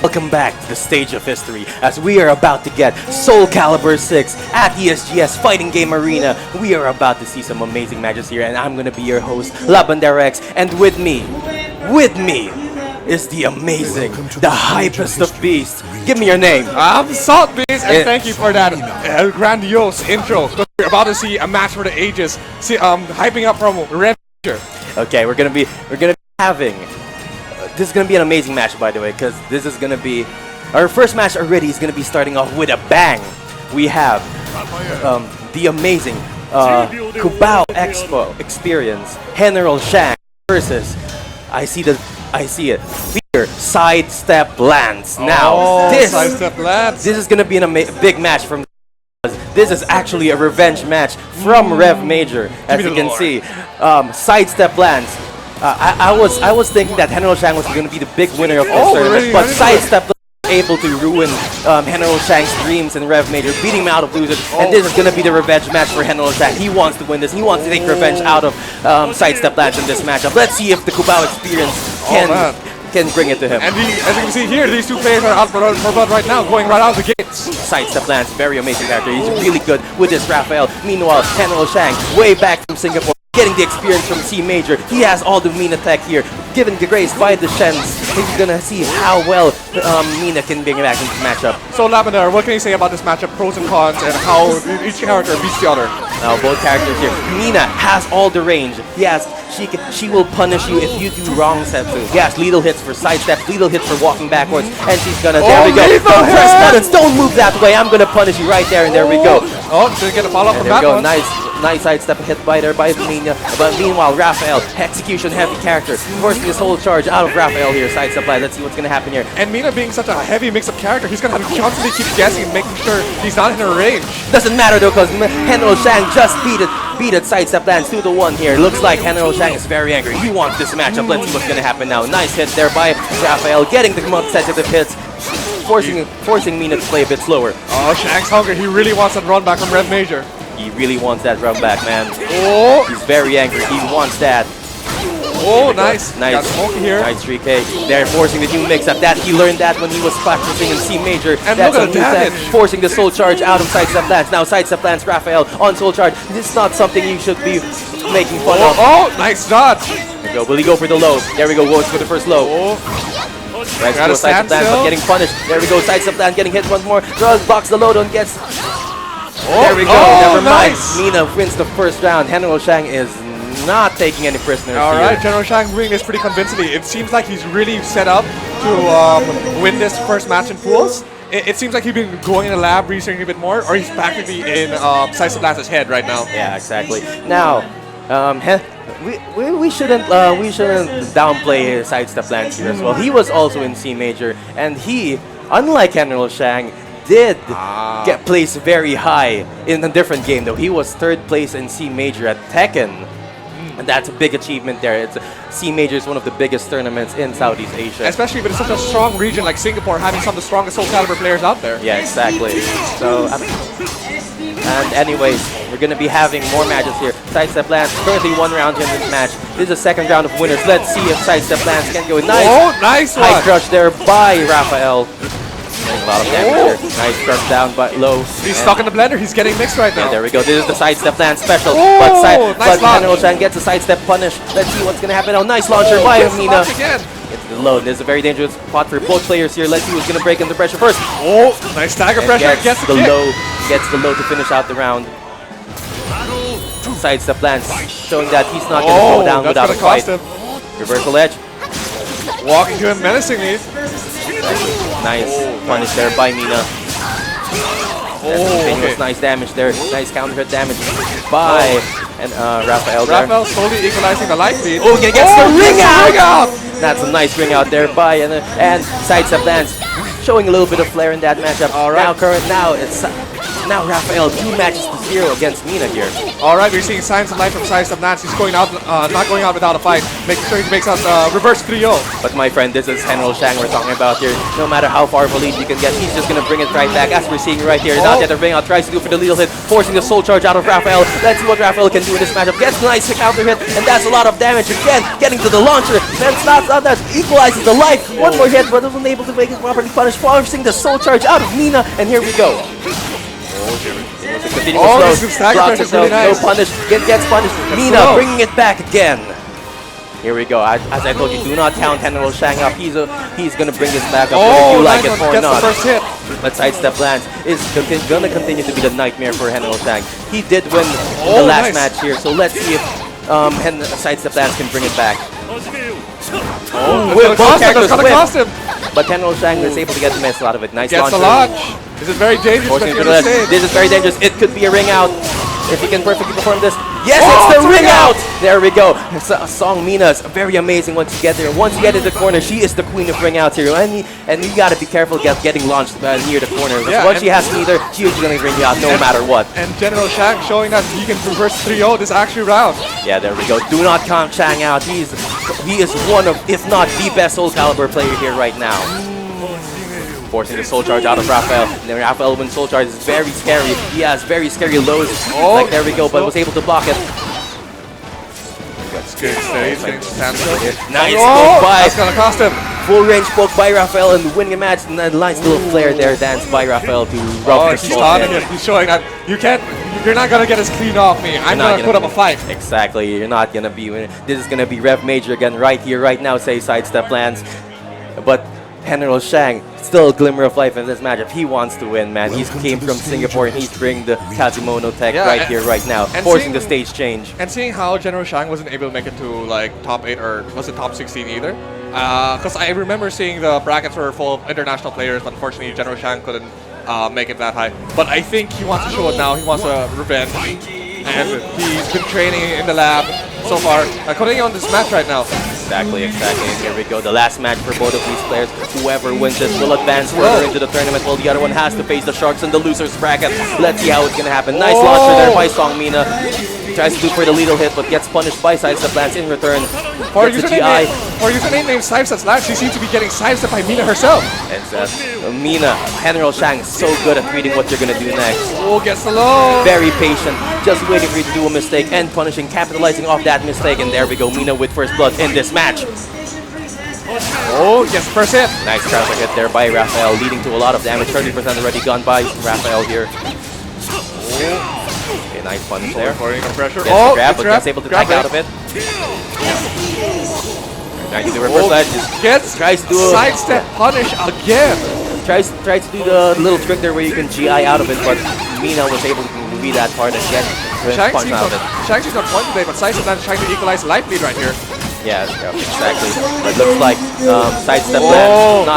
Welcome back to the stage of history as we are about to get SoulCalibur 6 at ESGS Fighting Game Arena. We are about to see some amazing matches here, and I'm going to be your host, LabandereX, and with me is the amazing, the hypest of beasts. Give me your name. I'm Salt Beast, and thank you for that grandiose intro. We're about to see a match for the ages. See, hyping up from Red. Okay, we're gonna be having. This is gonna be an amazing match, by the way, because this is gonna be our first match already. Is gonna be starting off with a bang. We have the amazing Cubao Expo Experience General Shang versus I see it. Fear Sidestep Lance. Now this is gonna be a big match from. This is actually a revenge match from Rev Major, as you can see. Sidestep Lance. I was thinking that General Shang was going to be the big winner of this tournament, but Sidestep Lance was able to ruin General Shang's dreams in Rev Major, beating him out of losers. And this is going to be the revenge match for General Shang. He wants to win this. He wants to take revenge out of Sidestep Lance in this matchup. Let's see if the Cubao experience can bring it to him. And as you can see here, these two players are out for blood right now, going right out the gates. Sidestep Lance, very amazing character. He's really good with this Raphael. Meanwhile, General Shang, way back from Singapore, getting the experience from C Major. He has all the Mina tech here. Given the grace by the Shens, he's gonna see how well Mina can bring it back into the matchup. So Lavender, what can you say about this matchup, pros and cons, and how each character beats the other? Now both characters here. Mina has all the range. She will punish you if you do wrong setsu. He has lethal hits for sidestep, lethal hits for walking backwards, and she's gonna. There we go. Don't press buttons. Don't move that way. I'm gonna punish you right there, and there we go. Oh, did get a follow up from that one. Nice sidestep hit by Mina. But meanwhile, Raphael, execution heavy character, forcing his whole charge out of Raphael here. Sidestep by. Let's see what's gonna happen here. And Mina being such a heavy mix-up character, he's gonna have to constantly keep guessing and making sure he's not in her range. Doesn't matter though, because General Shang just beat it Sidestep Lance 2-1 here. Looks like General Shang is very angry. He wants this matchup. Let's see what's gonna happen now. Nice hit there by Raphael, getting the consecutive hits. Forcing Mina to play a bit slower. Oh, Shang's hungry. He really wants that run back from Rev Major. He really wants that run back, man. Oh! He's very angry. He wants that. Oh, nice. Got Smokey here. Nice 3K. They're forcing the new mix-up. He learned that when he was practicing in C Major. And that's look at the damage. Forcing the soul charge out of Sidestep Lance. Now Sidestep Lance, Raphael on soul charge. This is not something you should be making fun of. Oh, nice dodge. There we go. Will he go for the low? There we go. Goes for the first low. Nice go, Sidestep Lance, but getting punished. There we go. Sidestep Lance getting hit once more. Blocks the low, don't gets. There we go. Never mind. Mina wins the first round. General Shang is not taking any prisoners. Alright, General Shang winning this pretty convincingly. It seems like he's really set up to win this first match in pools. It seems like he's been going in the lab, researching a bit more, or he's practically in Sidestep Lance's head right now. Yeah, exactly. Now, we shouldn't downplay Sidestep Lance here as well. He was also in C Major, and he, unlike General Shang, did get placed very high in a different game though. He was 3rd place in C Major at Tekken. And that's a big achievement there. C Major is one of the biggest tournaments in Southeast Asia. Especially with such a strong region like Singapore, having some of the strongest SoulCalibur players out there. Yeah, exactly. So, and anyways, we're going to be having more matches here. Sidestep Lance, currently 1 round in this match. This is the 2nd round of winners. Let's see if Sidestep Lance can go. Nice one. High crush there by Raphael. A lot of damage here. Nice crush down, but low. He's stuck in the blender. He's getting mixed right now. Yeah, there we go. This is the Sidestep Lance special. Nice but General Shang gets a sidestep punish. Let's see what's going to happen. Oh, nice launcher by Mina. It's the low. This is a very dangerous spot for both players here. Let's see who's going to break into pressure first. Oh, nice stagger pressure. Gets the low to finish out the round. Sidestep Lance showing that he's not going to go down without a fight. Reversal edge. Walking to him menacingly. Nice punish there by Mina. Nice damage there. Nice counter hit damage by Raphael there. Raphael slowly equalizing the life lead. Oh, gets the ring out! That's a nice ring out there by and Sidestep Lance showing a little bit of flair in that matchup. All right. Now it's now Raphael 2 matches to 0 against Mina here. Alright, we're seeing signs of life from Sidestep Lance. He's going out, not going out without a fight. Making sure he makes out reverse 3-0. But my friend, this is Henry Shang we're talking about here. No matter how far of a lead you can get, he's just going to bring it right back. As we're seeing right here, not yet a ring out, tries to do for the lethal hit, forcing the soul charge out of Raphael. Let's see what Raphael can do in this matchup. Gets a nice counter hit, and that's a lot of damage again. Getting to the launcher, then stops on that, equalizes the life. One more hit, but wasn't able to make it properly punished, forcing the soul charge out of Mina, and here we go. This is stagger pressure, really nice. No punish, gets punished. Mina bringing it back again. Here we go. As I told you, do not count Henry Shang up. He's gonna bring this back up whether you like it or not. The first hit. But Sidestep Lance is gonna continue to be the nightmare for Henry Shang. He did win the last match here, so let's see if Sidestep Lance can bring it back. That's gonna cost him. But Henry Shang is able to get the mess out of it. Nice launcher. Gets the launch. This is very dangerous. This is very dangerous. It could be a ring out. If he can perfectly perform this. Yes, it's the ring out! There we go. Song Mina's very amazing once you get there. Once you get in the corner, she is the queen of ring outs here. And you gotta be careful getting launched near the corner. Because once she has neither, she is gonna ring you out no matter what. And General Shang showing that he can reverse 3-0 this actual round. Yeah, there we go. Do not count Shang out. He is one of, if not the best SoulCalibur player here right now. Forcing the soul charge out of Raphael. And then Raphael, when soul charge is very scary. He has very scary lows. Like there we go, but was able to block it. That's good. He's getting some nice poke by. That's gonna cost him. Full range poke by Raphael and winning a match. And the line still flare there. Dance by Raphael to rub he's taunting him. He's showing that you're not gonna get as clean off me. I'm gonna put up a fight. Exactly. You're not gonna be winning. This is gonna be Rev Major again right here, right now. Say Sidestep Lance, but Henry Shang, still a glimmer of life in this matchup. He wants to win, man. He came from Singapore and he's bringing the Kazimono tech right here, right now, forcing the stage change. And seeing how General Shang wasn't able to make it to like top 8 or was it top 16 either? Because I remember seeing the brackets were full of international players, but unfortunately General Shang couldn't make it that high. But I think he wants to show it now. He wants a revenge. And he's been training in the lab so far. Continuing on this match right now. Exactly. And here we go. The last match for both of these players. Whoever wins this will advance further into the tournament, while the other one has to face the Sharks in the loser's bracket. Let's see how it's going to happen. Nice launcher there by Song Mina. Tries to do for the lethal hit, but gets punished by Sidestep Lance in return. For a username named Sidestep Lance, she seems to be getting sidestepped by Mina herself. And Mina, Henry Shang, so good at reading what you're going to do next. Oh, gets the low. Very patient, just waiting for you to do a mistake and punishing, capitalizing off that mistake. And there we go, Mina with first blood in this match. Oh, yes, first hit. Nice counter hit there by Raphael, leading to a lot of damage. 30% already gone by Raphael here. Okay, nice punish there. Pressure. Grab, but gets able to tag out of it. Trying to do the reverse edge. Tries to do a sidestep punish again. Tries to do the little trick there where you can GI out of it, but Mina was able to read that part and get punch out of it. Shang-Chi's not point today, but Sidestep Lance trying to equalize life lead right here. Yeah, exactly. But looks like Sidestep Lance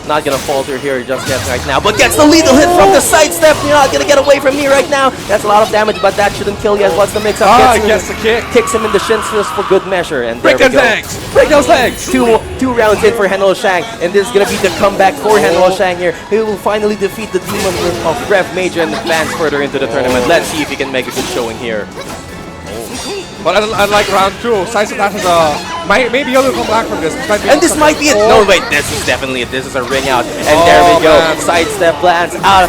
not gonna falter here just yet right now, but gets the lethal hit from the sidestep. You're not gonna get away from me right now. That's a lot of damage, but that shouldn't kill yet. What's the mix-up? Gets the kick. Kicks him in the shins just for good measure, and break those legs. Break those legs. Two rounds in for Henry Shang, and this is gonna be the comeback for Henry Shang here. He will finally defeat the demon of Rev Major and advance further into the tournament. Let's see if he can make a good showing here. But unlike round 2, Sidestep Lance is maybe he'll come back from this. And this might be it. No, wait, this is definitely it. This is a ring out. And there we go. Man. Sidestep Lance out.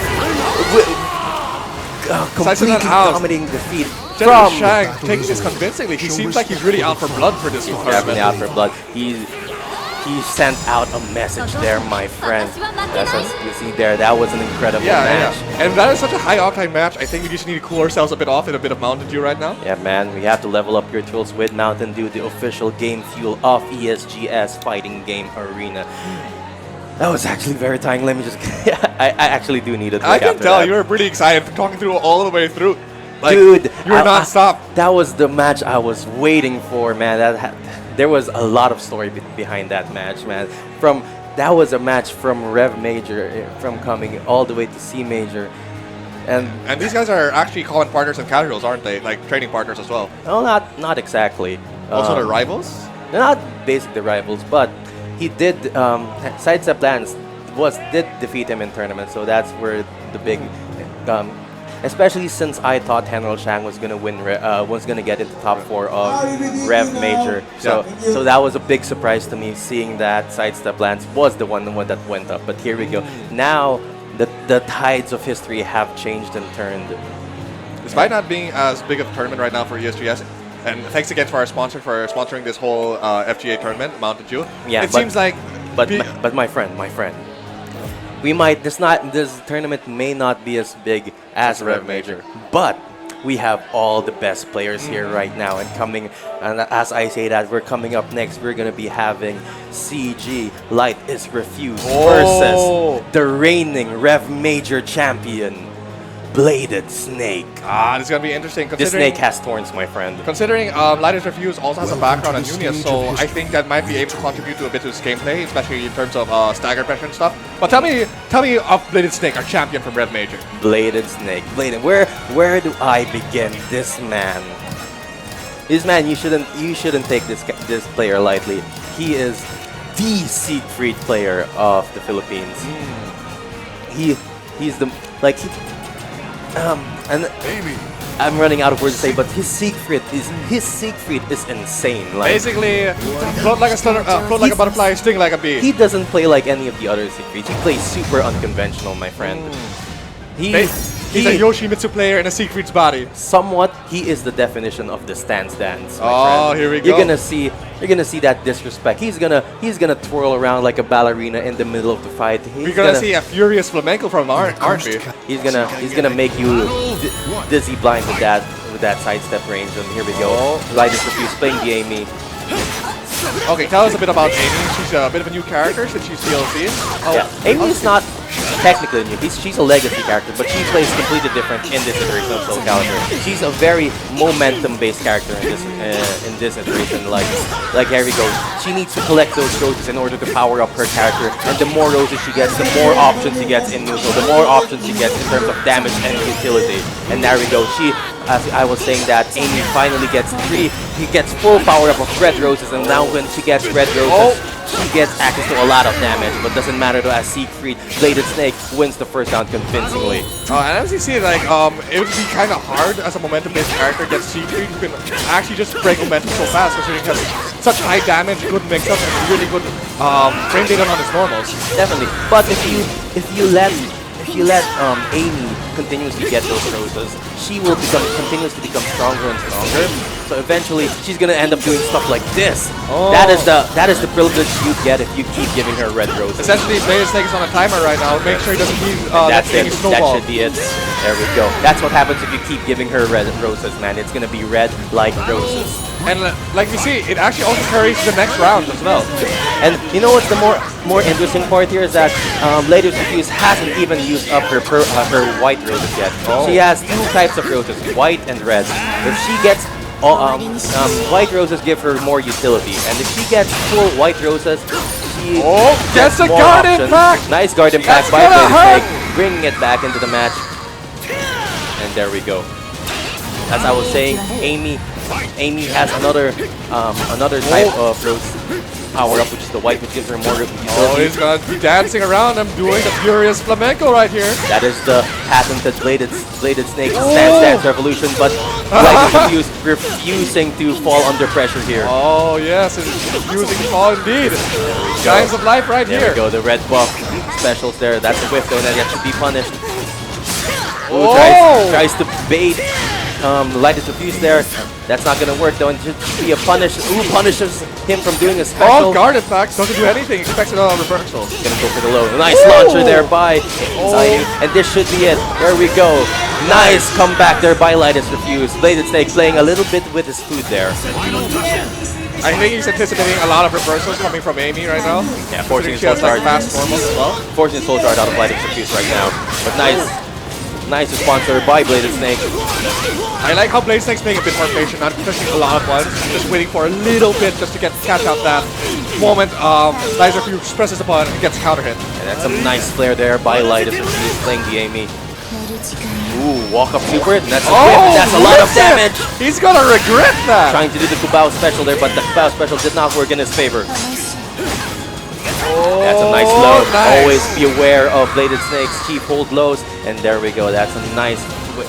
Completely dominating defeat. General Shang takes this convincingly. He seems like he's really out for blood for this one. Definitely out for blood. He sent out a message there, my friend. That's as you see there. That was an incredible match. Yeah. And that is such a high octane match. I think we just need to cool ourselves a bit off in a bit of Mountain Dew right now. Yeah, man. We have to level up your tools with Mountain Dew, the official game fuel of ESGS Fighting Game Arena. That was actually very tiring. Let me just... I actually do need a drink. I can tell you were pretty excited for talking through all the way through. Like, dude, you were non-stop. That was the match I was waiting for, man. There was a lot of story behind that match, man. That was a match from Rev Major, from coming all the way to C Major. And these guys are actually calling partners and casuals, aren't they? Like training partners as well. No, not exactly. Also the rivals? They're not basically rivals, but he did, Sidestep Lance did defeat him in tournament, so that's where the big Especially since I thought Henry Chang was gonna win, was gonna get into top 4 of Rev Major. So that was a big surprise to me, seeing that Sidestep Lance was the one that went up. But here we go. Now the tides of history have changed and turned. Despite not being as big of a tournament right now for ESGS, and thanks again to our sponsor for sponsoring this whole FGA tournament, Mountain Dew. Yeah, it seems like. But my friend. We might this tournament may not be as big as Rev Major, but we have all the best players here right now. And as I say that, we're coming up next. We're gonna be having CG Light is Refused versus the reigning Rev Major champion, Bladed Snake. This is gonna be interesting. This snake has thorns, my friend. Considering Light is Refused also has a background on Unius, so I think that might be able to contribute to a bit to his gameplay, especially in terms of stagger pressure and stuff. But tell me of Bladed Snake, our champion from Rev Major. Bladed Snake. Bladed. Where do I begin? This man. You shouldn't take this player lightly. He is the Siegfried player of the Philippines. He's the and I'm running out of words to say, but his Siegfried is insane. Like, basically, float like a butterfly, sting like a bee. He doesn't play like any of the other Siegfrieds. He plays super unconventional, my friend. He's a Yoshimitsu player in a Siegfried's body. Somewhat, he is the definition of the stance dance. My friend. Here we go. You're gonna see that disrespect. He's gonna twirl around like a ballerina in the middle of the fight. We're gonna see a furious flamenco from aren't we? He's gonna make you dizzy blind with that sidestep range. And here we go. Light is Refused playing the Amy. Okay, tell us a bit about Amy. She's a bit of a new character since she's DLC. Yeah, Amy is not technically new. She's a legacy character, but she plays completely different in this iteration of SoulCalibur. She's a very momentum-based character in this iteration. Like here we go. She needs to collect those roses in order to power up her character, and the more roses she gets, the more options she gets in neutral, the more options she gets in terms of damage and utility. And there we go. As I was saying, that Amy finally gets full power up of red roses, and now when she gets red roses, she gets access to a lot of damage, but doesn't matter though, as Siegfried, Bladed Snake wins the first round convincingly. And as you see, like, it would be kind of hard as a momentum-based character against Siegfried, who can actually just break momentum so fast, considering he has such high damage, good mix-up, and really good frame data on his normals. Definitely, but if you let Amy continuously get those roses, she will continuously become stronger and stronger. So eventually, she's gonna end up doing stuff like this. That is the privilege you get if you keep giving her red roses. Essentially, Bladed Snake is on a timer right now. Make sure he doesn't leave that's Amy it. snowball. That should be it. There we go. That's what happens if you keep giving her red roses, man. It's gonna be red like roses. And like we see, it actually also carries the next round as well. And you know what's the more interesting part here is that Lady Refused hasn't even used up her white roses yet. She has two types of roses, white and red. If she gets white roses, give her more utility, and if she gets full white roses, she gets a more guard options. impact. Nice guard impact by Bladed Snake, bringing it back into the match. And there we go. As I was saying, Amy has another type of rose power up, which is the white, which gives her more utility. He's gonna be dancing around. I'm doing the furious flamenco right here. That is the patented Bladed Snake stance dance revolution, but Light is refusing to fall under pressure here. Oh yes, it's refusing to fall indeed. Giants of life right here. There we go, the red buff specials there. That's a whiff though, and that should be punished. Ooh, tries to bait Light is Refused there. That's not gonna work though, and it should be a punish. Ooh, punishes him from doing a special. Guard impact, doesn't do anything, expects a reversal. Gonna go for the low. Nice launcher there by Zayu, and this should be it. There we go. Nice comeback there by Light is Refused. Bladed Snake playing a little bit with his food there. I think he's anticipating a lot of reversals coming from Amy right now. Yeah, forcing she has like fast normals as well. Forcing Soul Guard out of Light is Refused right now. But nice response there by Bladed Snake. I like how Bladed Snake's being a bit more patient, not pushing a lot of ones, just waiting for a little bit just to catch out that moment. Light is Refused presses the button and gets counter hit. And that's some nice flare there by Light is Refused playing the Amy. Ooh, walk up super, and that's a whip, that's a lot of damage. He's gonna regret that. Trying to do the Kubao special there, but the Kubao special did not work in his favor. That's a nice Oh, low. nice. Always be aware of Bladed Snake's cheap hold lows. And there we go. That's a nice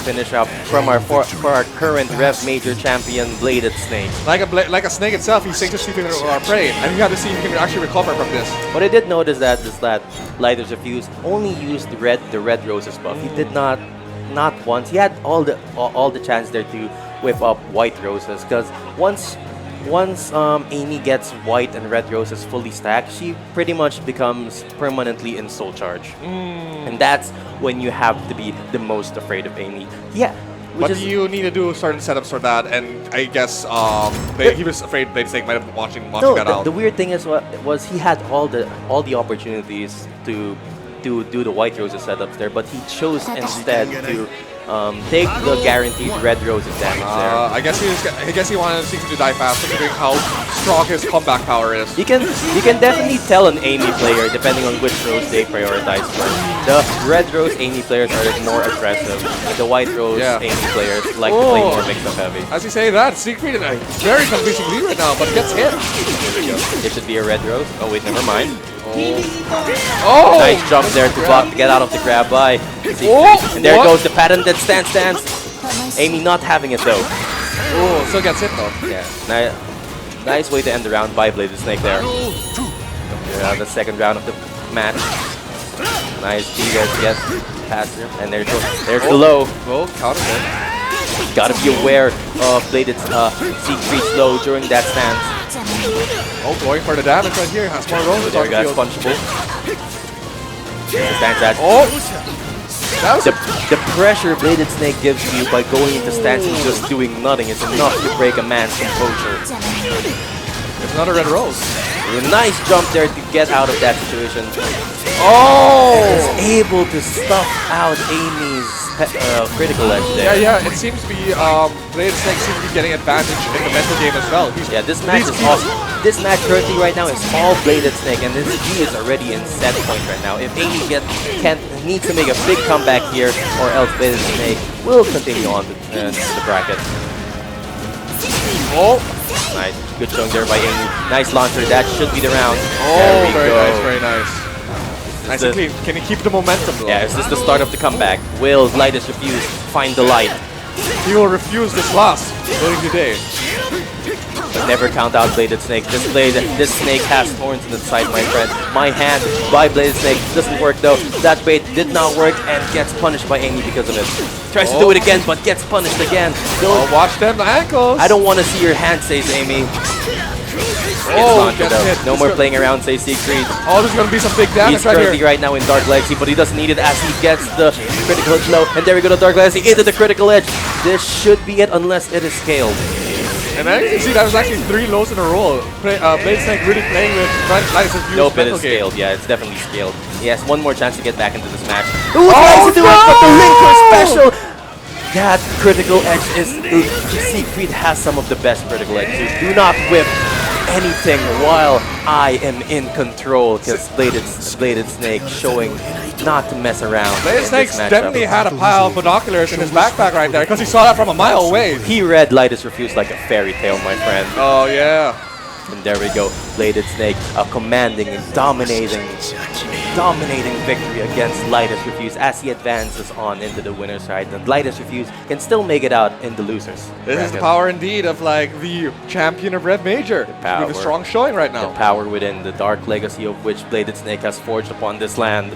finish up from for our current Rev Major champion, Bladed Snake. Like a snake itself, he's just sleeping our prey, and you have to see if he can actually recover from this. What I did notice is that Lighters Refuse only used the red roses buff. He did not once. He had all the chance there to whip up white roses, because once Amy gets white and red roses fully stacked, she pretty much becomes permanently in soul charge. And that's when you have to be the most afraid of Amy. Yeah. But you need to do certain setups for that, and I guess he was afraid Blade Snake might have been watching that out. The weird thing was he had all the opportunities to do the white roses setups there, but he chose instead to take the guaranteed red roses damage there. I guess he wanted to see to die fast, considering how strong his comeback power is. You can definitely tell an Amy player depending on which rose they prioritize first. The red rose Amy players are more aggressive, and the white rose Amy players like to play more mix-up heavy. As you say that, Secret in a very convincing lead right now, but gets hit. It should be a red rose. Oh wait, never mind. Oh! Nice jump there to block to get out of the grab by. And there goes the patented stance. Amy not having it though. Oh, still gets hit though. Yeah. Nice way to end the round by Bladed Snake there. The second round of the match. Nice B there to get past him. And there's the low. Oh, counter hit. Gotta be aware of Bladed Siegfried's low during that stance. Oh, going for the damage right here. Has more rolls. There that's punchable. The stance that. Oh! The pressure Bladed Snake gives you by going into stance and just doing nothing is enough to break a man's composure. It's another red rose. A nice jump there to get out of that situation. Oh! And is able to stuff out Amy's critical edge there. Yeah, it seems to be Bladed Snake seems to be getting advantage in the mental game as well. This match is awesome. This match currently right now is all Bladed Snake, and this G is already in set point right now. If Amy needs to make a big comeback here, or else Bladed Snake will continue on the bracket. Oh! Nice, good showing there by Amy. Nice launcher, that should be the round. Oh, very nice. Nice and clean. Can he keep the momentum though? Yeah, is this the start of the comeback? Will Lighters Refuse find the light? He will refuse this loss during the day. But never count out Bladed Snake. This snake has thorns in its side, my friend. My hand by Bladed Snake doesn't work though. That bait did not work and gets punished by Amy because of it. Tries to do it again, but gets punished again. Watch them ankles. I don't want to see your hand, says Amy. No more playing around, says Siegfried. Oh, there's gonna be some big damage He's currently right now in Dark Legacy, but he doesn't need it as he gets the critical edge low. And there we go to Dark Legacy into the critical edge. This should be it unless it is scaled. And as you can see, that was actually 3 lows in a row. Blade Snake really playing with Lighters Refuse. Nope, it is scaled. Yeah, it's definitely scaled. He has one more chance to get back into this match. Ooh, tries to do it, but the Linker special! That critical edge is... Siegfried has some of the best critical edges. Do not whip anything while I am in control, because Bladed Snake showing not to mess around. Bladed Snake definitely had a pile of binoculars in his backpack right there, because he saw that from a mile away. He read Lighters Refuse like a fairy tale, my friend. Oh yeah. And there we go, Bladed Snake, a commanding and dominating victory against Lighters Refuse as he advances on into the winner's side. And Lighters Refuse can still make it out in the losers. This is the power indeed of like the champion of Red Major. With a strong showing right now. The power within the dark legacy of which Bladed Snake has forged upon this land.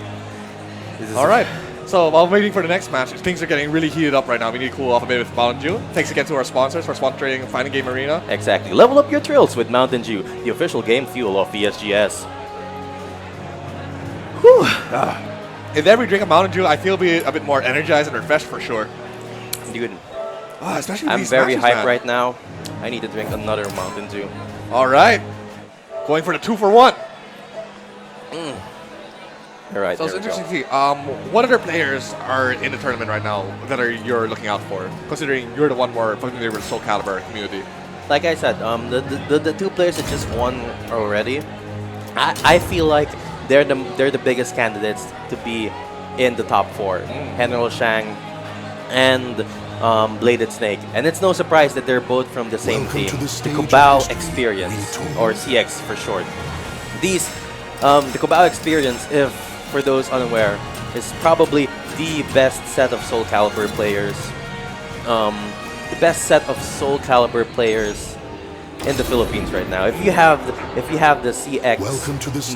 Alright. So while waiting for the next match, things are getting really heated up right now. We need to cool off a bit with Mountain Dew. Thanks again to our sponsors for sponsoring Fighting Game Arena. Exactly. Level up your thrills with Mountain Dew, the official game fuel of VSGS. If every drink of Mountain Dew, I feel a bit more energized and refreshed for sure. Dude, especially I'm very hyped right now. I need to drink another Mountain Dew. Alright. Going for the 2-for-1. Alright, so it's interesting to see. What other players are in the tournament right now that you're looking out for, considering you're the one more familiar with SoulCalibur community? Like I said, the 2 players that just won already, I feel like they're the biggest candidates to be in the top 4. Henry Shang and Bladed Snake. And it's no surprise that they're both from the same team, the Kubao Experience, or CX for short. The Cobao experience, if for those unaware, is probably the best set of SoulCalibur players. The best set of SoulCalibur players in the Philippines right now. If you have the CX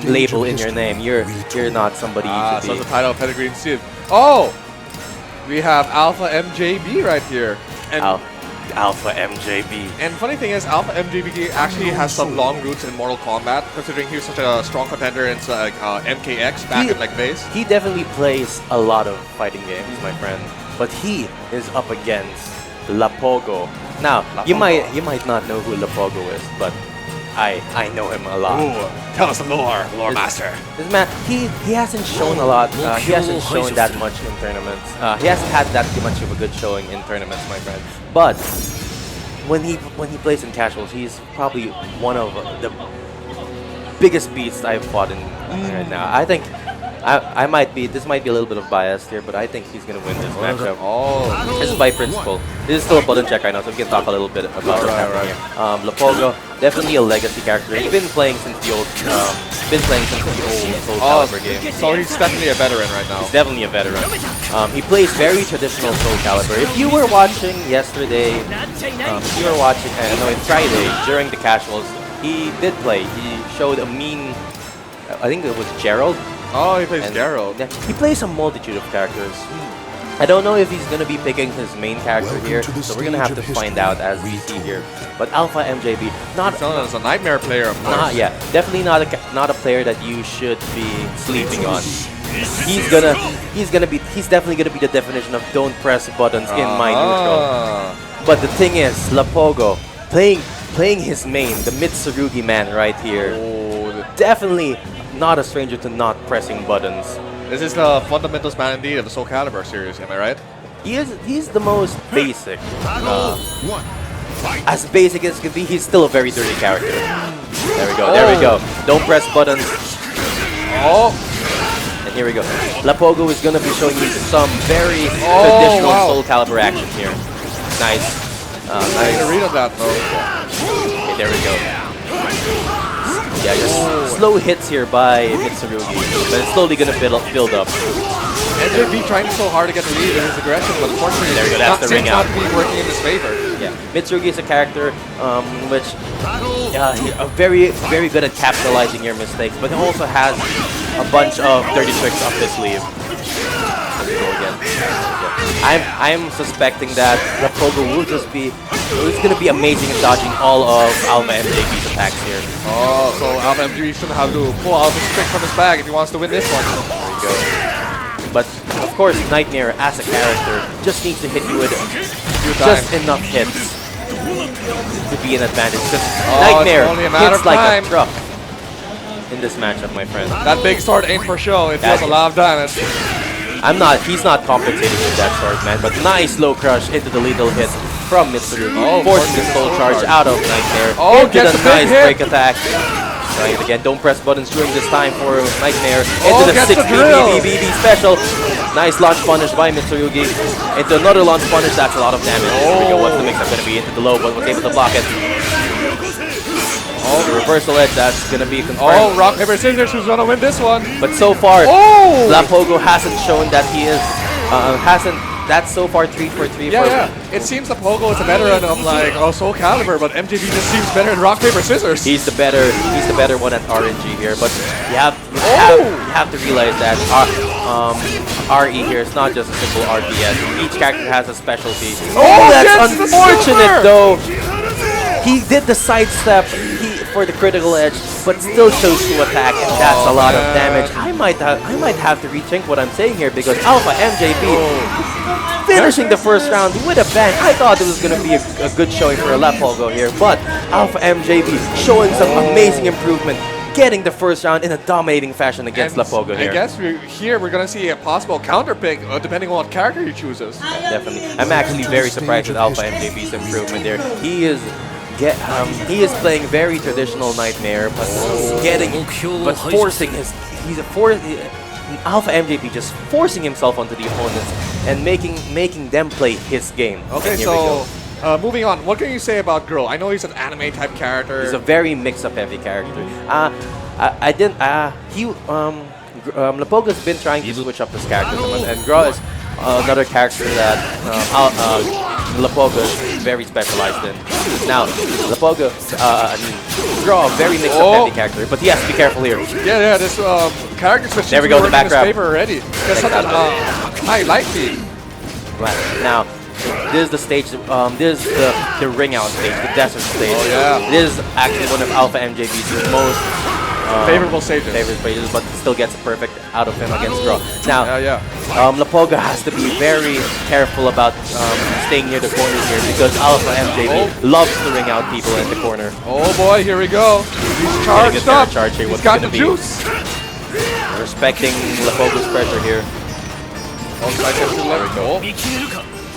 label in your name, you're not somebody you should So be. the title of Pedigree and Steve. Oh! We have Alpha MJB right here. And Alpha MJB. And funny thing is, Alpha MJB actually has some long roots in Mortal Kombat, considering he was such a strong contender in like MKX back in like base. He definitely plays a lot of fighting games, my friend. But he is up against Lapogo. Now, you might not know who Lapogo is, but I know him a lot. Ooh, tell us the lore master. This man, he hasn't shown a lot. He hasn't shown that much in tournaments. He hasn't had that much of a good showing in tournaments, my friend. But when he plays in casuals, he's probably one of the biggest beasts I've fought in right now. I think this might be a little bit of bias here, but I think he's gonna win this matchup. Oh, this is by principle. This is still a button check right now, so we can talk a little bit about what's happening here. Lapogo, definitely a legacy character. He's been playing since the old, SoulCalibur game. So he's definitely a veteran right now. He's definitely a veteran. He plays very traditional SoulCalibur. If you were watching yesterday, Friday during the casuals, he did play. He showed a mean. I think it was Gerald. Oh, he plays Gerald. Yeah, he plays a multitude of characters. I don't know if he's going to be picking his main character here, so we're going to have to find out as we see here. But Alpha MJB, not known as a nightmare player, of course. Definitely not a player that you should be sleeping on. He's definitely gonna be the definition of don't press buttons in my neutral. But the thing is, Lapogo playing his main, the Mitsurugi man right here. Definitely not a stranger to not pressing buttons. This is the fundamentals man indeed of the SoulCalibur series, am I right? He's the most basic. As basic as can be, he's still a very dirty character. There we go. Don't press buttons. Oh! And here we go. Lapogo is gonna be showing you some very traditional SoulCalibur action here. Nice. I didn't read on that though. Okay, there we go. Yeah, just slow hits here by Mitsurugi, but it's slowly gonna build up. NJB trying so hard to get the lead in his aggression, but unfortunately, there we go. That's the ring out. Not be working in his favor. Yeah, Mitsurugi is a character which very good at capitalizing your mistakes, but he also has a bunch of dirty tricks up his sleeve. Let's go again. I'm suspecting that Lapogo will just be. It's going to be amazing at dodging all of Alpha MJB's attacks here. Oh, so Alpha MJB shouldn't have to pull out his trick from his bag if he wants to win this one. There you go. But of course, Nightmare as a character just needs to hit you with just enough hits to be an advantage. Nightmare hits like a truck in this matchup, my friend. That big sword ain't for show. It does a lot of damage. He's not compensating with that sword, man. But nice low crush into the lethal hit from Mitsurugi, forcing the soul charge out of Nightmare into the nice break attack. Trying it again. Don't press buttons during this time for Nightmare. Into the 6 BBBB special. Nice launch punish by Mitsurugi. Into another launch punish. That's a lot of damage. Here we go. What's the mix-up going to be? Into the low, but was able to block it. Oh, the reversal edge, that's going to be confirmed. Oh, rock, paper, scissors, who's going to win this one? But so far, Lapogo hasn't shown that he is, that's so far 3 for 3 for him. It seems Lapogo is a veteran of like, SoulCalibur, but MJB just seems better at rock, paper, scissors. He's the better one at RNG here, but you have to realize that RE here is not just a simple RTS. Each character has a specialty. Oh, that's unfortunate though. He did the sidestep for the critical edge, but still chose to attack, and that's a lot of damage. I might have to rethink what I'm saying here, because Alpha MJB finishing the first round with a bang. I thought it was going to be a good showing for Lapogo here, but Alpha MJB showing some amazing improvement, getting the first round in a dominating fashion against Lapogo here. I guess we're going to see a possible counter pick depending on what character he chooses. Yeah, definitely. I'm actually very surprised with Alpha MJB's improvement there. He is playing very traditional Nightmare, but Alpha MJB just forcing himself onto the opponents and making them play his game. Okay, so moving on, what can you say about Girl? I know he's an anime type character. He's a very mix-up heavy character. I didn't. Lapoga's been trying to switch up his characters, and Gra is another character that Lapoga is very specialized in. Now, Lapoga, Gra, very mixed up heavy character, but he has to be careful here. Yeah, this character switch There we go, the back in his grab. favor already. There's such a high light feed. Right. Now, this is the stage, this is the ring out stage, the desert stage. Oh, yeah. This is actually one of Alpha MJB's most Favorable stages. favorite stages, but still gets perfect out of him against Gra. Now, Yeah. Lapoga has to be very careful about staying near the corners here because Alpha MJB loves to ring out people in the corner. Oh boy, here we go. He's charged Getting a up. fair charge here. He's What's got gonna the be? juice. Respecting Lapoga's pressure here. Oh, side step to the left. Oh.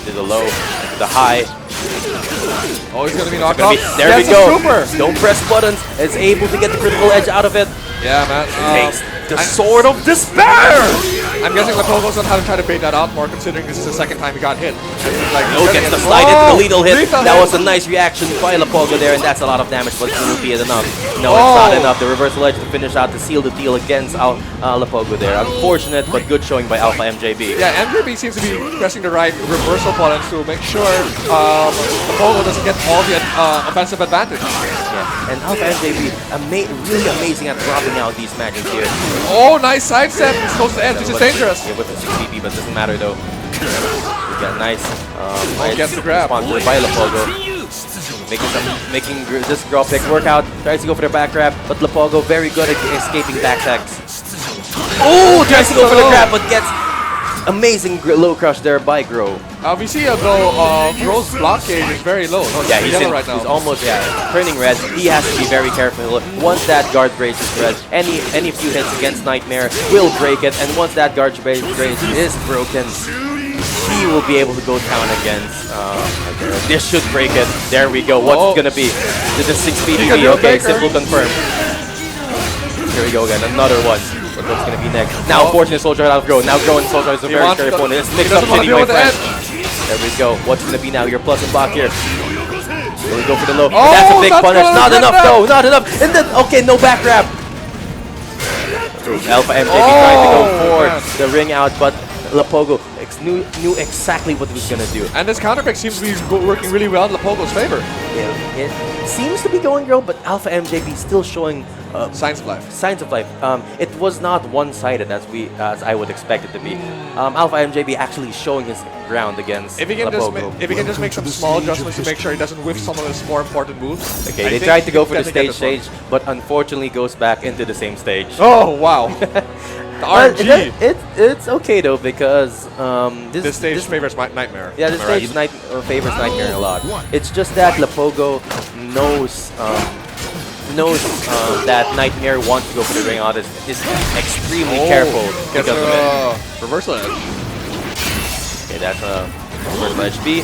To the low, to the high. Oh, he's gonna be knocked Gonna off. be, there we That's a go. super. Don't press buttons. It's able to get the critical edge out of it. Yeah, man. Takes the sword of despair. I'm guessing Lapoga's on how to try to bait that out more, considering this is the second time he got hit. Like, Oh, gets the slide into the lethal hit. That was a nice reaction by Lapoga there, and that's a lot of damage, but will be it enough? No, it's not enough. The reversal edge to finish out to seal the deal against Lapoga there. Unfortunate, but good showing by Alpha MJB. Yeah, MJB seems to be pressing the right reversal buttons to make sure Lapoga doesn't get all the offensive advantage. Yeah. And Alpha MJB, really amazing at dropping out these matches here. Oh, nice sidestep. It's close to the edge. This is dangerous. Yeah, with the 6 but doesn't matter though. We got a nice, gets the grab. sponsored by Lapogo. Making this draw pick work out. Tries to go for the back grab, but Lapogo very good at escaping back tags. Oh, tries to go for the grab, but gets amazing low crush there by Gro. We see though Gro's block gauge is very low. No, Yeah, he's yellow right now. He's almost turning red. He has to be very careful. Once that guard brace is red, any few hits against Nightmare will break it, and once that guard brace is broken, he will be able to go down against. This should break it. There we go. What's it gonna be? This is 6 BBB. Okay, simple confirm. Here we go again. Another one. What's gonna be next? Now, fortunate Soldier out of Gro. Now Gro and Soldier is a very scary opponent. It's mixed up City, my friend. There we go. What's gonna be now? Your plus and block here. Here we go for the low. That's a big punish. Not enough though. Not enough. And then okay, no back grab. Alpha MJB trying to go for the ring out, but Lapogo knew exactly what he was gonna do. And this counter pick seems to be working really well in Lapogo's favor. Yeah, it seems to be going well, but Alpha MJB still showing Signs of life. signs of life. It was not one-sided as I would expect it to be. Alpha MJB actually showing his ground against If he can Lapogo. just make some small adjustments to make sure he doesn't whiff some of his more important moves. Okay, I they think tried to go for he the can get stage, this one. but unfortunately goes back into the same stage. Oh wow. The But RNG. it's okay though because This stage favors my Nightmare. yeah, this Am I stage right? favors Nightmare a lot. It's just that Lapogo knows that Nightmare wants to go for the ring out. Is extremely careful Gets because of it. reversal edge. Okay, that's a reversal edge B.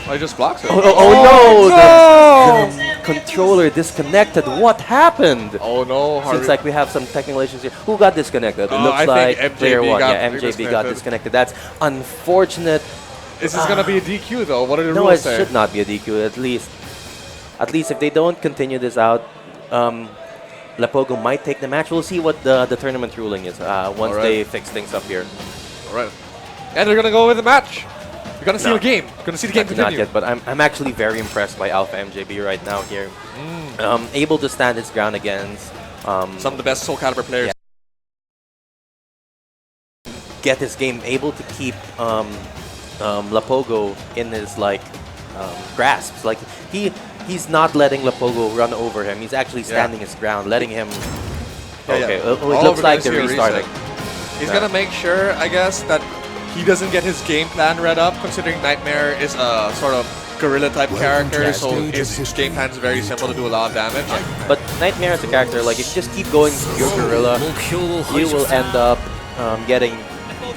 Oh, he just blocks it. Oh, no! no! The controller disconnected. What happened? Oh no! Seems like we have some technical issues here. Who got disconnected? It looks I like think player MJB one. got Yeah, MJB got disconnected. disconnected. That's unfortunate. Is this gonna be a DQ though? What are the No, rules it say? should not be a DQ. At least if they don't continue this out, Lapogo might take the match. We'll see what the tournament ruling is once they fix things up here. All right. And they're gonna go with the match. You're gonna see No. the game. You're gonna see the game Not continue. yet, but I'm actually very impressed by Alpha MJB right now here. Able to stand his ground against Some of the best SoulCalibur players. get his game, able to keep Lapogo in his grasps. Like he's not letting Lapogo run over him. He's actually standing his ground, letting him. Okay, it looks like they're restarting. He's gonna make sure, I guess, that he doesn't get his game plan read up, considering Nightmare is a sort of guerrilla type character, so his game plan is very simple to do a lot of damage. But Nightmare as a character, like if you just keep going your gorilla, you will end up getting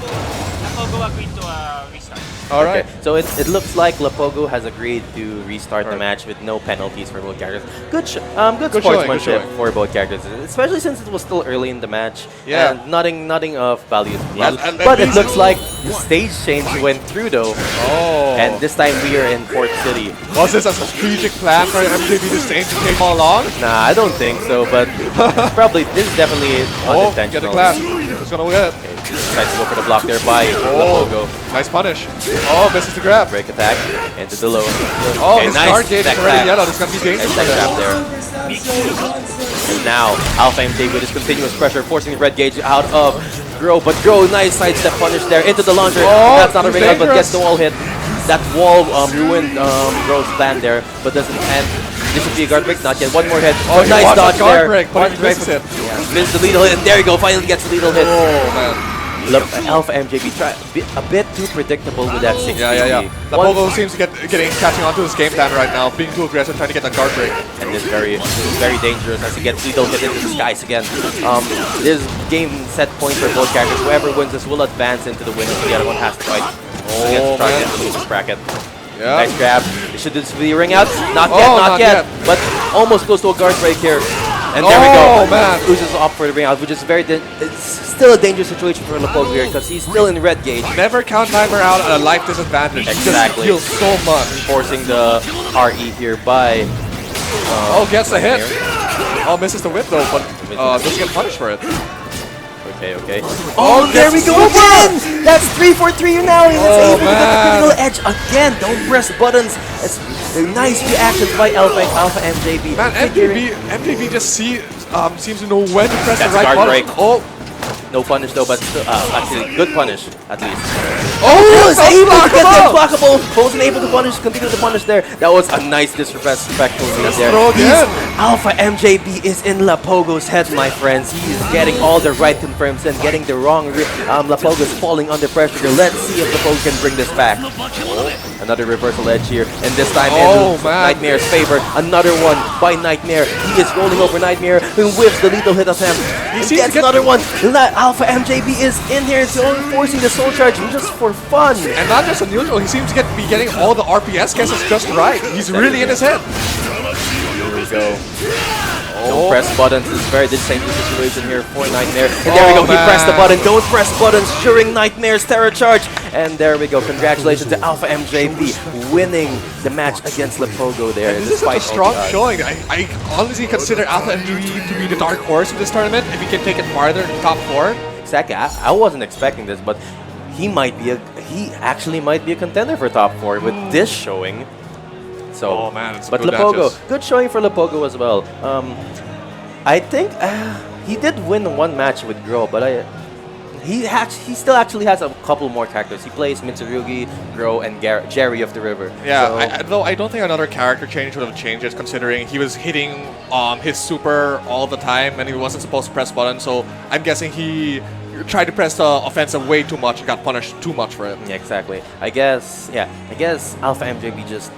Lapogo agreed to restart. All right. Okay, so it looks like Lapogo has agreed to restart the match with no penalties for both characters. Good Good sportsmanship showing. for both characters, especially since it was still early in the match. Yeah. And nothing of value. And But it these- looks like the stage change went through though. Oh. And this time we are in Port City. Was this a strategic plan for MJB to stay in the game all along? Nah, I don't think so, but probably this is definitely Oh, get the unintentional. class. Who's gonna win? Tries to go for the block there by Lapogo. Nice punish. Oh, misses the grab. Break attack into the low. Oh, Okay, his nice guard gauge is tech already grab. yellow. This is gonna be dangerous. Nice tech grab there. And now Alpha MJ with his continuous pressure, forcing Red Gauge out of Grow. But Grow, nice sidestep punish there into the launcher. Oh, That's not a ring out, but dangerous. gets the wall hit. That wall ruined Grow's plan there, but doesn't end. This would be a guard break, not yet. One more hit. Oh, he nice wants a dodge guard there. break, but One he break. misses it. Yeah, missed the lethal hit, and there you go. Finally gets the lethal hit. Oh, man. Alpha MJB a bit too predictable with that 60. Yeah. Lapogo seems to catching on to his game plan right now, being too aggressive, trying to get that guard break. And this very dangerous as he gets lethal hit into the skies again. This game set point for both characters. Whoever wins this will advance into the winners. The other one has to fight against the target in the losers bracket. Yeah. Nice grab. Should this be a ring out? Not Oh, yet, not not yet. yet. But almost close to a guard break here. And there we Oh, go. man. Loses up for the ring out, which is it's still a dangerous situation for Lapogo here because he's still in red gauge. Never count timer out at a life disadvantage. Exactly. He just heals so much. Forcing the RE here by Oh, gets the hit. here. Oh, misses the whip though, but doesn't get punished for it. Okay. Oh, there we gets go the super! again! That's 3 for 3 now. He was Oh, able to get the man. critical edge again. Don't press buttons. It's a nice reactions by Alpha MJB. Man, MJB just seems to know when to press That's the right guard button. break. Oh, No punish though, but still, actually good punish at least. oh, He was able to get the unblockable! unblockable. Wasn't able to punish. Continue to punish there. That was a nice disrespectful move there. throw again. Alpha MJB is in Lapogo's head, my friends. He is getting all the right confirms and getting the wrong. Lapogo's falling under pressure. Let's see if Lapogo can bring this back. Another reversal edge here, and this time in man. Nightmare's favor. Another one by Nightmare. He is rolling over Nightmare, who whips the lethal hit attempt. He seems to gets get- another one. Alpha MJB is in here, it's only forcing the soul charge just for fun. And not just unusual, he seems to be getting all the RPS guesses just right. He's really in his head. Here we go. Don't press buttons. It's very the same situation here for Nightmare. And there we go. He pressed the button. Don't press buttons during Nightmare's terror charge. And there we go. Congratulations to Alpha MJB winning the match against Lapogo there. This is such a despite strong all the odds. showing. I honestly consider Alpha MGB to be the dark horse in this tournament if he can take it farther in top 4. Exactly. I wasn't expecting this, but he actually might be a contender for top 4 with this showing. So, Oh, man, it's but good Lapogo, matches. good showing for Lapogo as well. I think he did win one match with Grow, but he still actually has a couple more characters. He plays Mitsurugi, Grow, and Jerry of the River. Yeah, So, though I don't think another character change would have changed it, considering he was hitting his super all the time and he wasn't supposed to press buttons. So I'm guessing he tried to press the offensive way too much and got punished too much for it. yeah, exactly. I guess Alpha MJB just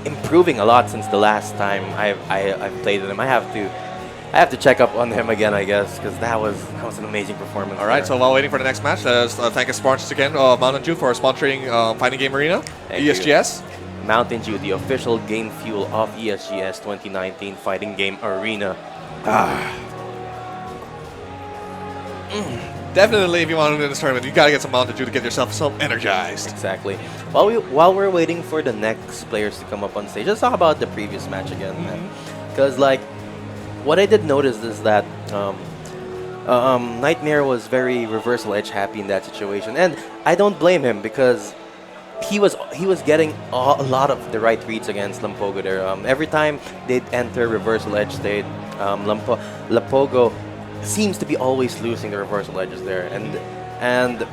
improving a lot since the last time I played with him. I have to check up on him again, I guess, because that was an amazing performance. All right, there. so while waiting for the next match, let's thank our sponsors again, Mountain Dew, for sponsoring Fighting Game Arena, Thank you. ESGS. Mountain Dew, the official game fuel of ESGS 2019 Fighting Game Arena. Definitely, if you want to win this tournament, you gotta get some Mountain Dew to get yourself so energized. Exactly. While we're waiting for the next players to come up on stage, let's talk about the previous match again, man. Because like, what I did notice is that Nightmare was very reversal edge happy in that situation, and I don't blame him because he was getting a lot of the right reads against Lapogo there. Every time they'd enter reversal edge state, Lapogo seems to be always losing the reversal edges there, and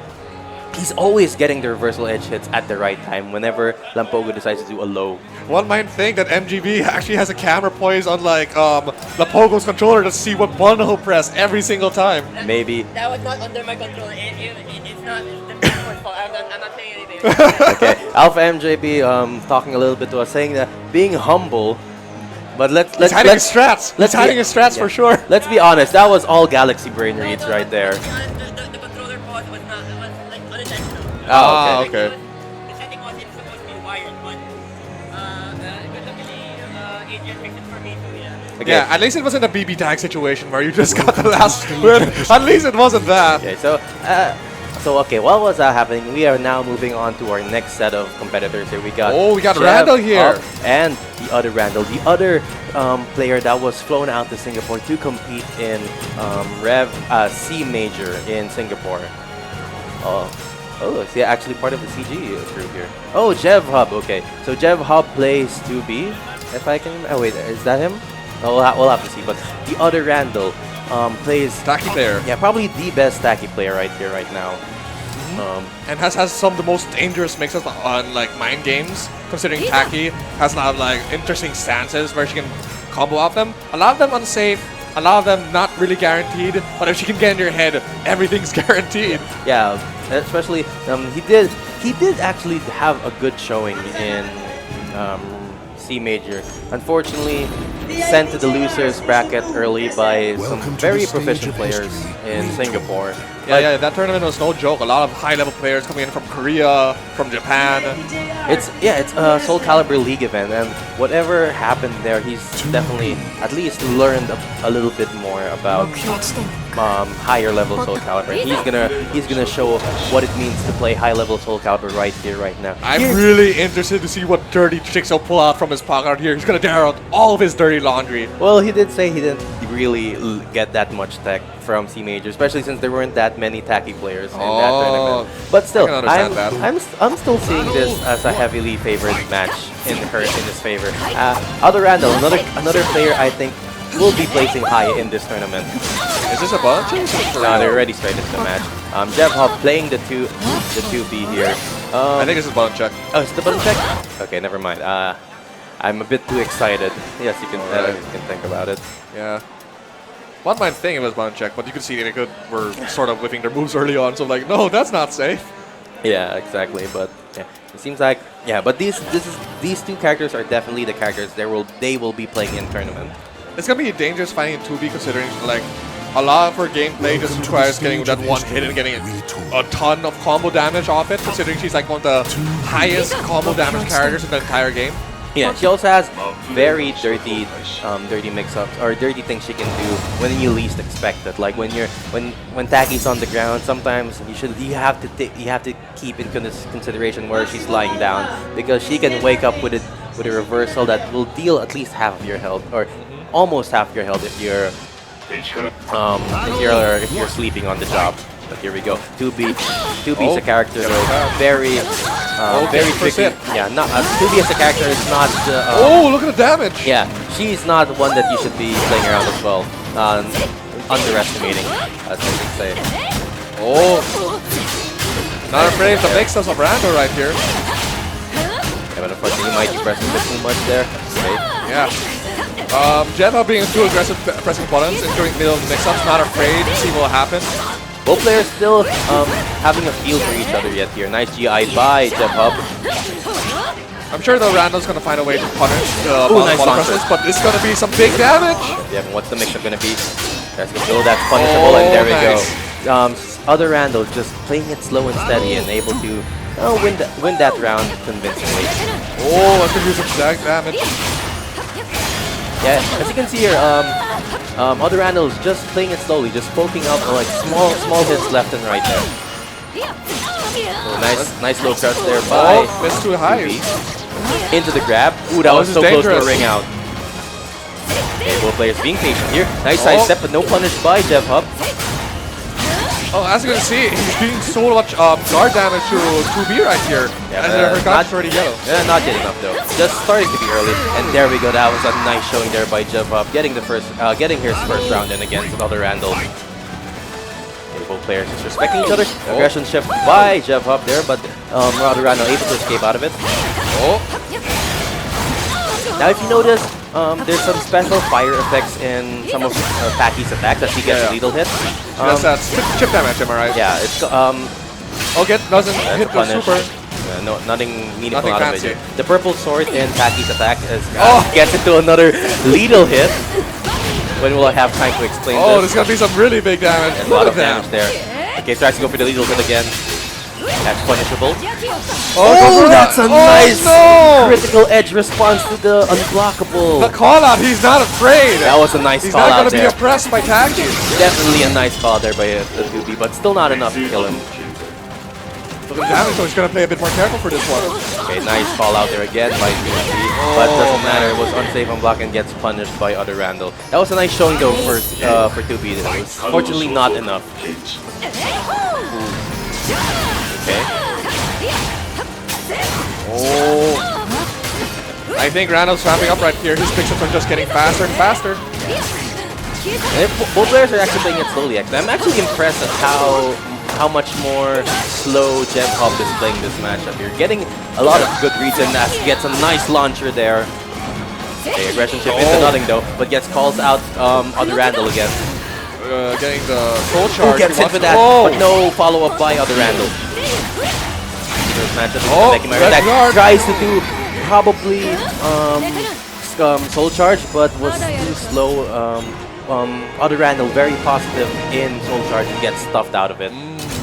he's always getting the reversal edge hits at the right time whenever Lapogo decides to do a low. One might think that MGB actually has a camera poised on like Lapogo's controller to see what button he'll press every single time. Maybe. That was not under my control. It's not the Discord fault. I'm not saying anything. Okay, Alpha MJB talking a little bit to us, saying that being humble, but let's He's hiding his strats. He's hiding his strats for sure. Let's be honest, that was all Galaxy brain reads right there. The controller pause was not, it was like unintentional. Oh, okay. The setting wasn't supposed to be wired, but luckily Adrian fixed it for me, so yeah. Okay. Yeah, at least it wasn't a BB tag situation where you just got the last win. At least it wasn't that. Okay, so okay, what was happening? We are now moving on to our next set of competitors here. We got Oh, we got Jeff Randall here. Up and the other Randall, the other player that was flown out to Singapore to compete in C Major in Singapore. Oh, is he actually part of the CG group here? Oh, Jev Hub. Okay, so Jev Hub plays 2B. If I can. Oh wait, is that him? Oh, we'll have to see. But the other Randall plays Tacky player. Yeah, probably the best Tacky player right here, right now. And has some of the most dangerous mixes on like mind games, considering Tacky has a lot of like interesting stances where she can combo off them. A lot of them unsafe, a lot of them not really guaranteed, but if she can get in your head, everything's guaranteed. Yeah, especially he did actually have a good showing in C Major. Unfortunately, sent to the losers bracket early by some very proficient players in Singapore. Yeah, that tournament was no joke. A lot of high-level players coming in from Korea, from Japan. It's a SoulCalibur League event, and whatever happened there, he's definitely at least learned a little bit more about higher level SoulCalibur. He's gonna show what it means to play high level SoulCalibur right here, right now. I'm really interested to see what dirty tricks he'll pull out from his pocket out here. He's gonna dare out all of his dirty laundry. Well, he did say he didn't really get that much tech from C Major, especially since there weren't that many Tacky players in that tournament. But still, I can understand that. I'm still seeing this as a heavily favored match in his favor. Other Randall, another player I think will be placing high in this tournament. Is this a bunch? No, they're already straight into the match. Jeff Hub playing the 2B here. I think this is button check. Oh, it's the button check? Okay, never mind. I'm a bit too excited. Yes, you can think about it. Yeah. One might think it was button check, but you could see they were sort of whipping their moves early on, so like, no, that's not safe. Yeah, exactly. But yeah, it seems like but these two characters are definitely the characters they will be playing in tournament. It's gonna be dangerous fighting in 2B considering like a lot of her gameplay just requires getting that one hit and getting a ton of combo damage off it, considering she's like one of the highest combo damage characters in the entire game. Yeah, she also has very dirty mix-ups or dirty things she can do when you least expect it. Like when Tacky's on the ground, sometimes you have to keep in consideration where she's lying down, because she can wake up with a reversal that will deal at least half of your health or almost half your health if you're sleeping on the job. But here we go. 2B is a character very tricky. Yeah, 2B as a character is not. Oh, look at the damage! Yeah, she's not one that you should be playing around as well. Underestimating, as I should say. Oh, not afraid of the mix-ups of Randall right here. Yeah, but unfortunately, you might be pressing a bit too much there. Okay. Yeah. Jeff being too aggressive pressing buttons and during middle mix-ups, not afraid to see what will happen. Both players still having a feel for each other yet here. Nice GI by Jeff Hub. I'm sure though Randall's gonna find a way to punish the nice presses, but it's gonna be some big damage. Yeah, but what's the mix-up gonna be? That's punishable, and there we go. Other Randall just playing it slow and steady and able to win that round convincingly. Oh, I could use some stack damage. Yeah, as you can see here, other Randall is just playing it slowly, just poking out like small hits left and right there. So nice low crush there by missed too high. Into the grab. Ooh, that was so dangerous. close to a ring out. Okay, both players being patient here. Nice side step, but no punish by Jeff Hub. Oh, as you can see, he's doing so much guard damage to 2B right here. Yeah, and her guard's already yellow. Yeah, not getting enough though. Just starting to be early, and there we go. That was a nice showing there by Jeff Hub, getting his first round in against another Randall. Okay, both players just respecting each other. Aggression shift by Jeff Hub there, but other Randall able to escape out of it. Oh. Now, if you notice, there's some special fire effects in some of Tacky's attacks that she gets a lethal hit. That's that chip damage, am I right? Yeah, it's okay, doesn't hit the punish. super. No, nothing meaningful Nothing out of it fancy. here. The purple sword in Tacky's attack is gets into another lethal hit. When we'll have time to explain this. There's gonna be some really big damage. And a lot of damage there. Okay, tries to go for the lethal hit again. That's punishable. Oh, That's a nice no! critical edge response to the unblockable. The call out, he's not afraid. That was a nice He's call not out going to be there. oppressed by Taki. Definitely a nice call there by the 2B, but still not enough to kill him. Look at the damage, so he's going to play a bit more careful for this one. Okay, nice call out there again by 2B, but doesn't matter. It was unsafe on block and gets punished by other Randall. That was a nice showing though for 2B. Fortunately, not enough. Okay. Oh. I think Randall's ramping up right here. His pickups are just getting faster and faster. And both players are actually playing it slowly. Actually, I'm actually impressed at how much more slow Jevhop is playing this matchup. You're getting a lot of good reads, and that gets a nice launcher there. Okay, aggression chip into nothing though, but gets calls out other Randall again. Getting the soul charge. Gets hit with that, but no follow-up by other Randall. First matchup, making my attack. Tries to do probably soul charge, but was too slow. Other Randall very positive in soul charge and gets stuffed out of it.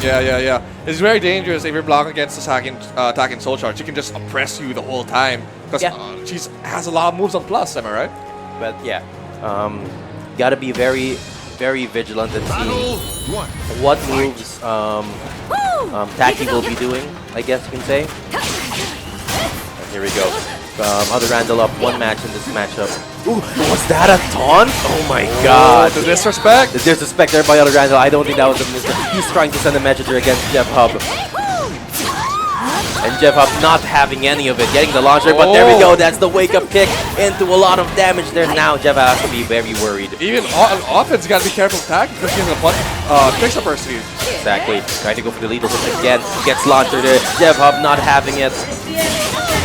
Yeah. It's very dangerous if you're blocking against attacking soul charge. She can just oppress you the whole time because she has a lot of moves on plus. Am I right? But yeah, gotta be very, very vigilant and seeing what moves Taki will be doing, I guess you can say. And here we go. Other Randall up one match in this matchup. Ooh, was that a taunt? Oh my god. The disrespect. The disrespect there by other Randall. I don't think that was a mistake. He's trying to send a messenger against Jevhop. And Jevhop not having any of it, getting the launcher, but there we go. That's the wake-up kick into a lot of damage there. Now Jevhop has to be very worried. Even on offense, you gotta be careful with Taki because he has a bunch fix-up speed. Exactly. Trying to go for the lethal hit again. Gets launcher there. Jevhop not having it.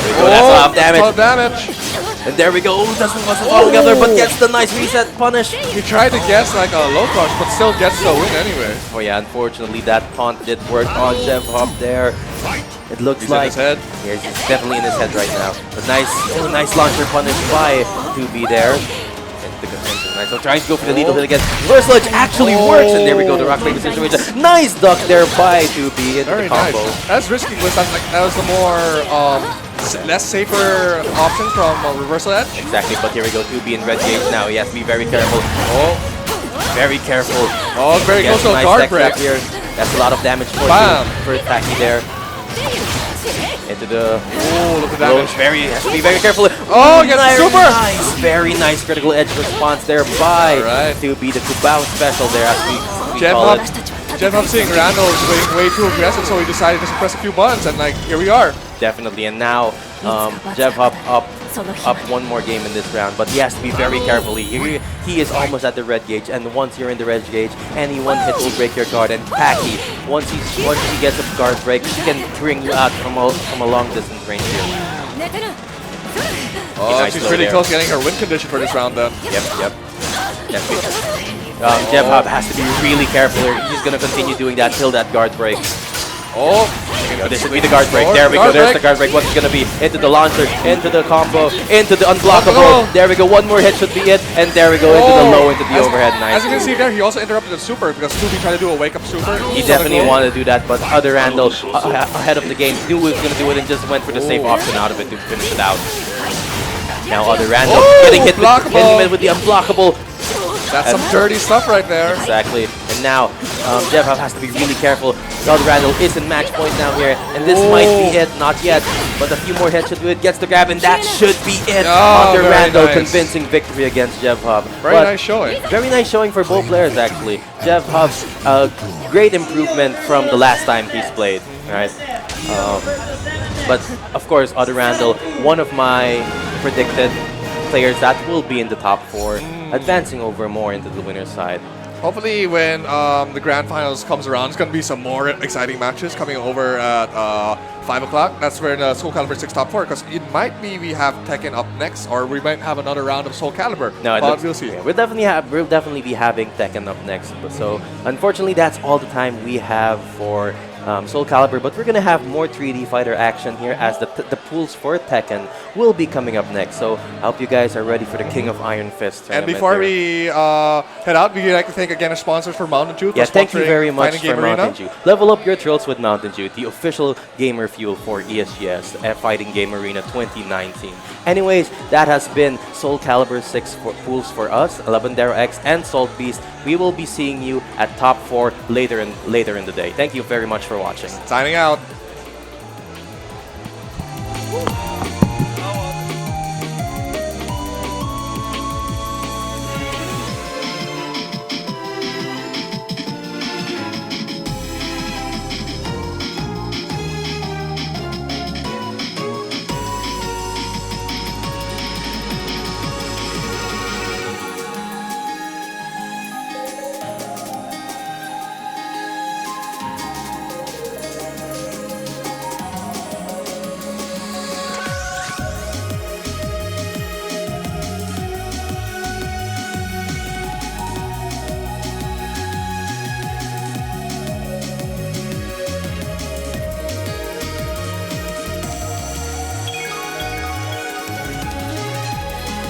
There we go. That's a lot of damage. That's a lot of damage. And there we go. Wasn't falling together, but gets the nice reset punish. He tried to guess like a low crush, but still gets the win anyway. Oh yeah, unfortunately that taunt did work on Jevhop there. It looks like in his head. Yeah, he's definitely in his head right now. But nice launcher punish by 2B there. Nice. So trying to go for the lethal hit again. Reversal edge actually works, and there we go. The rock breaker situation. Nice duck there by 2B into the combo. Nice. That's risky, but that was the more less safer option from reversal edge. Exactly, but here we go. 2B in red gauge now. He has to be very careful. Very careful. Very close to a nice guard break here. That's a lot of damage for Taki there. Into the look at that damage. Has to be very careful. Gets super! Nice, very nice critical edge response there by 2B, the Kubao special there as we call it. Jevhop seeing Randall is way too aggressive, so he decided to suppress a few buttons, and like here we are. Definitely, and now Jevhop up one more game in this round, but he has to be very careful. He is almost at the red gauge, and once you're in the red gauge, any one hit will break your guard. And Taki, once he gets a guard break, he can bring you out from a long distance range here. She's really close getting her win condition for this round then. Yep. Jevhop has to be really careful here. He's gonna continue doing that till that guard break. This should be the guard break. There we go. There's the guard break. What's it gonna be? Into the launcher, into the combo, into the unblockable. There we go. One more hit should be it. And there we go. Into the low, into the overhead. Nice. As you can see there, he also interrupted the super because 2B tried to do a wake-up super. He definitely wanted to do that, but other Randall ahead of the game knew he was gonna do it and just went for the safe option out of it to finish it out. Now other Randall getting hit with the unblockable. That's some dirty stuff right there. Exactly. And now Jevhop has to be really careful. The other Randall is in match point now here, and this might be it. Not yet, but a few more hits should do it. Gets the grab, and that should be it. Other Randall convincing victory against Jevhop. Very nice showing. Very nice showing for both players actually. Jevhop's great improvement from the last time he's played. Right. But of course, other Randall, one of my predicted players that will be in the top 4, advancing over more into the winner's side. Hopefully when the grand finals comes around, it's going to be some more exciting matches coming over at 5 o'clock. That's where the SoulCalibur 6 top 4, because it might be we have Tekken up next, or we might have another round of SoulCalibur. No, but we'll see. Yeah, we'll definitely be having Tekken up next. So unfortunately, that's all the time we have for SoulCalibur, but we're gonna have more 3D fighter action here as the pools for Tekken will be coming up next. So I hope you guys are ready for the King of Iron Fist And tournament before here. we head out, we'd like to thank again our sponsors for Mountain Dew. Yeah, for thank you sponsoring very much Fighting for Game Arena. Mountain Dew. Level up your thrills with Mountain Dew, the official gamer fuel for ESGS Fighting Game Arena 2019. Anyways, that has been SoulCalibur 6 pools for us, Labandero X and Salt Beast. We will be seeing you at top 4 later in the day. Thank you very much for watching. Signing out.